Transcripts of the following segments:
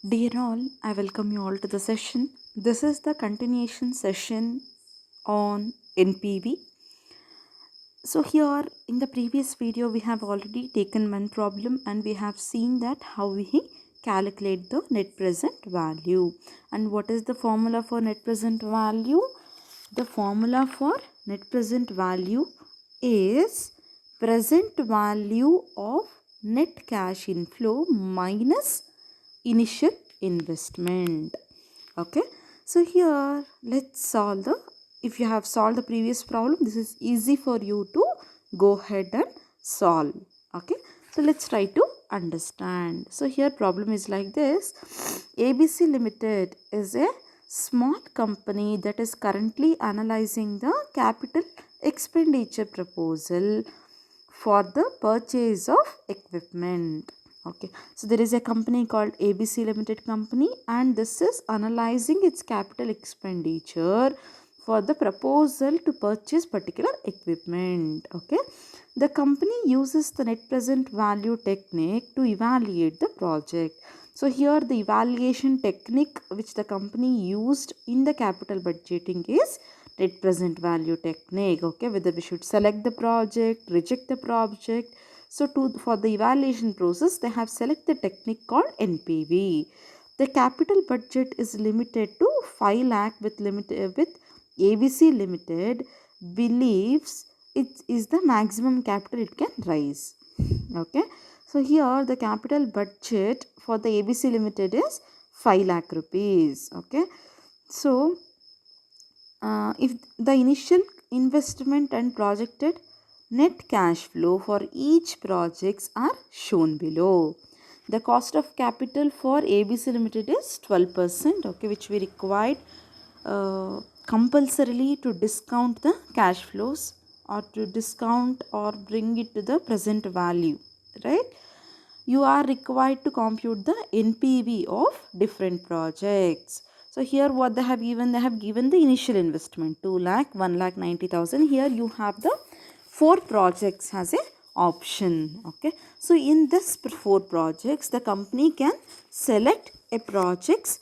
Dear all, I welcome you all to the session. This is the continuation session on NPV. So here in the previous video we have already taken one problem and we have seen that how we calculate the net present value. And what is the formula for net present value? The formula for net present value is present value of net cash inflow minus initial investment. Okay, so here let's solve the, if you have solved the previous problem, this is easy for you to go ahead and solve. Okay, so let's try to understand. So here problem is like this. ABC Limited is a small company that is currently analyzing the capital expenditure proposal for the purchase of equipment. Okay, so there is a company called ABC Limited Company and this is analyzing its capital expenditure for the proposal to purchase particular equipment. Okay, the company uses the net present value technique to evaluate the project. So here the evaluation technique which the company used in the capital budgeting is net present value technique. Okay, whether we should select the project, reject the project. So for the evaluation process they have selected technique called NPV. The capital budget is limited to 5 lakh with ABC Limited believes it is the maximum capital it can raise. Okay, so here the capital budget for the ABC Limited is 5 lakh rupees. Okay, so if the initial investment and projected net cash flow for each projects are shown below. The cost of capital for ABC Limited is 12%, okay, which we required compulsorily to discount the cash flows or to discount or bring it to the present value, right? You are required to compute the NPV of different projects. So here what they have given the initial investment 2 lakh, 1 lakh 90,000. Here you have the 4 projects as a option. Okay, so in this 4 projects the company can select a projects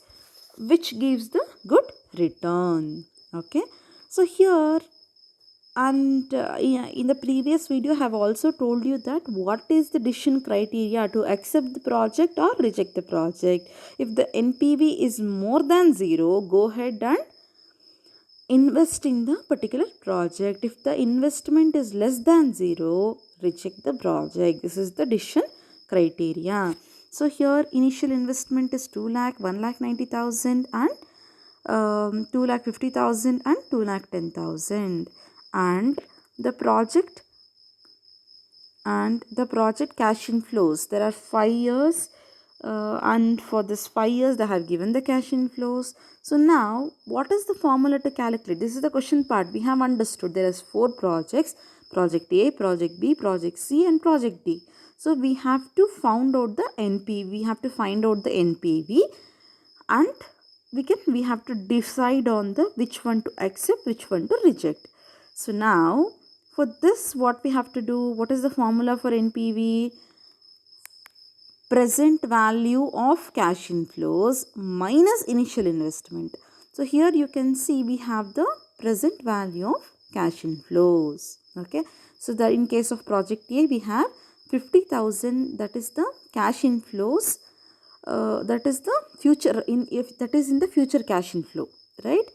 which gives the good return. Okay, so here and in the previous video I have also told you that what is the decision criteria to accept the project or reject the project. If the NPV is more than 0, go ahead and invest in the particular project. If the investment is less than 0, reject the project. This is the decision criteria. So here initial investment is 2 lakh, 1 lakh 90,000 and 2 lakh 50,000 and 2 lakh 10,000. And the project cash inflows, there are 5 years and for this 5 years they have given the cash inflows. So now what is the formula to calculate? This is the question part. We have understood there is 4 projects: project A, project B, project C and project D. So we have to find out the NPV and we have to decide on the which one to accept, which one to reject. So now for this what we have to do, what is the formula for NPV? Present value of cash inflows minus initial investment. So here you can see we have the present value of cash inflows. Okay, so that in case of project A we have 50,000, that is the cash inflows, that is the future that is in the future cash inflow, right?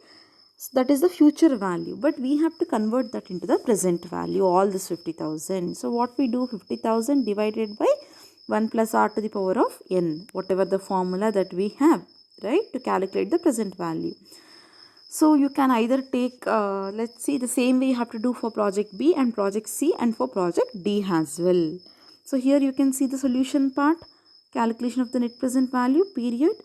So that is the future value, but we have to convert that into the present value, all this 50,000. So what we do, 50,000 divided by 1 plus r to the power of n, whatever the formula that we have, right, to calculate the present value. So you can either take, let's see, the same way you have to do for project B and project C and for project D as well. So here you can see the solution part, calculation of the net present value, period.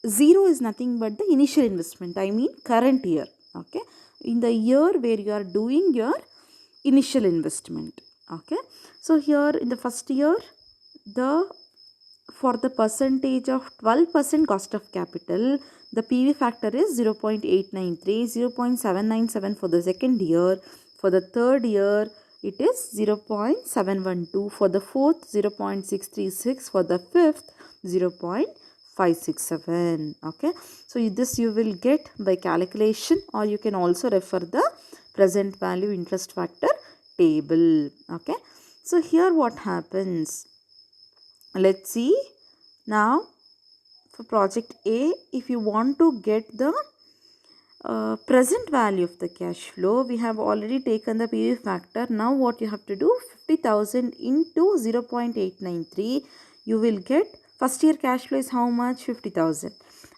0 is nothing but the initial investment, I mean current year. Okay, in the year where you are doing your initial investment. Okay, so here in the first year, for the percentage of 12% cost of capital, the PV factor is 0.893, 0.797 for the second year. For the third year, it is 0.712. For the fourth, 0.636. For the fifth, 0.5 567. Okay, so this you will get by calculation, or you can also refer the present value interest factor table. Okay, so here what happens, let's see now. For project A, if you want to get the present value of the cash flow, we have already taken the PV factor. Now what you have to do, 50,000 into 0.893, you will get first year cash flow is how much, 50,000.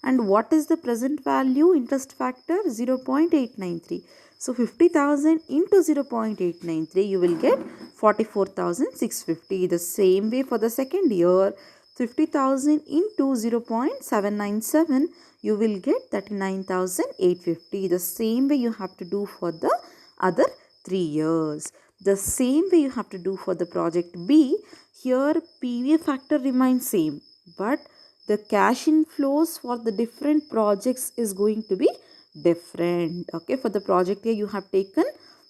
And what is the present value interest factor, 0.893. So 50,000 into 0.893, you will get 44,650. The same way for the second year, 50,000 into 0.797, you will get 39,850. The same way you have to do for the other 3 years. The same way you have to do for the project B. Here PV factor remains same, but the cash inflows for the different projects is going to be different. Okay, for the project A you have taken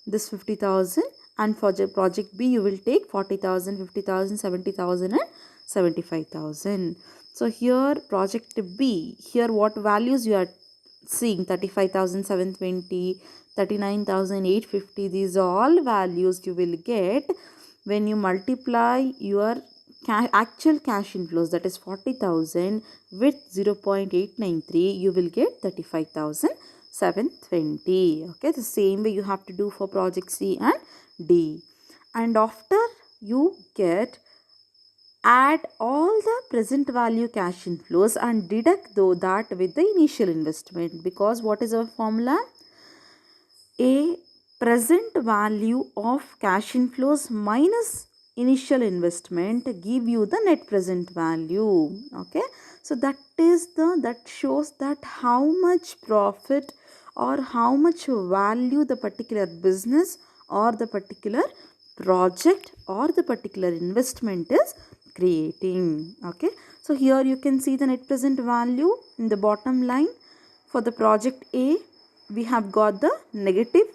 this 50,000, and for the project B you will take 40,000, 50,000, 70,000 and 75,000. So here project B, here what values you are seeing, 35,720, 39,850, these are all values you will get when you multiply your actual cash inflows, that is 40,000 with 0.893, you will get 35,720. Okay, the same way you have to do for project C and D. And after you get, add all the present value cash inflows and deduct though that with the initial investment, because what is our formula? A present value of cash inflows minus initial investment give you the net present value. Okay, so that shows that how much profit or how much value the particular business or the particular project or the particular investment is creating. Okay, so here you can see the net present value in the bottom line. For the project A, we have got the negative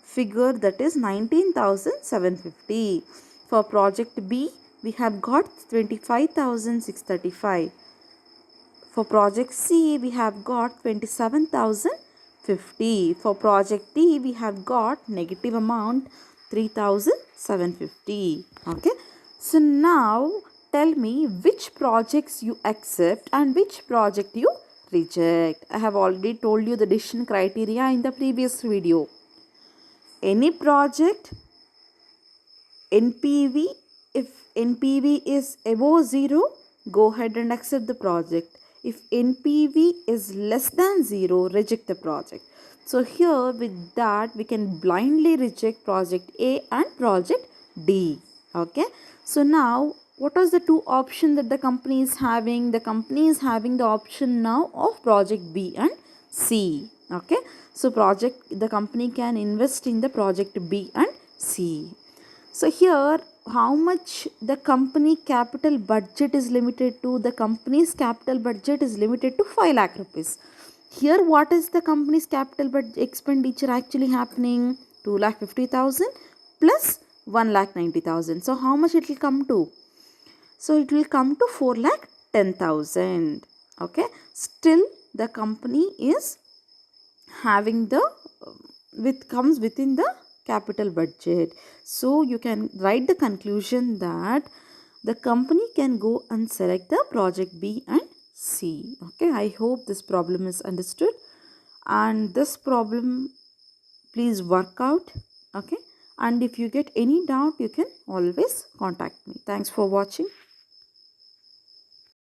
figure, that is 19,750. For project B, we have got 25,635. For project C, we have got 27,050. For project D, we have got negative amount 3,750. Okay, so now tell me which projects you accept and which project you reject. I have already told you the decision criteria in the previous video. Any project NPV, if NPV is above 0, go ahead and accept the project. If NPV is less than 0, reject the project. So here with that we can blindly reject project A and project D. Okay, so now what was the two options that the company is having? The company is having the option now of project B and C. Okay, so the company can invest in the project B and C. So here how much the company capital budget is limited to? The company's capital budget is limited to 5 lakh rupees. Here what is the company's capital budget expenditure actually happening? 2,50,000 plus 1,90,000. So how much it will come to? So it will come to 4,10,000. Okay, still the company is having the comes within the capital budget. So you can write the conclusion that the company can go and select the project B and C. Okay, I hope this problem is understood, and this problem please work out. Okay, and if you get any doubt you can always contact me. Thanks for watching.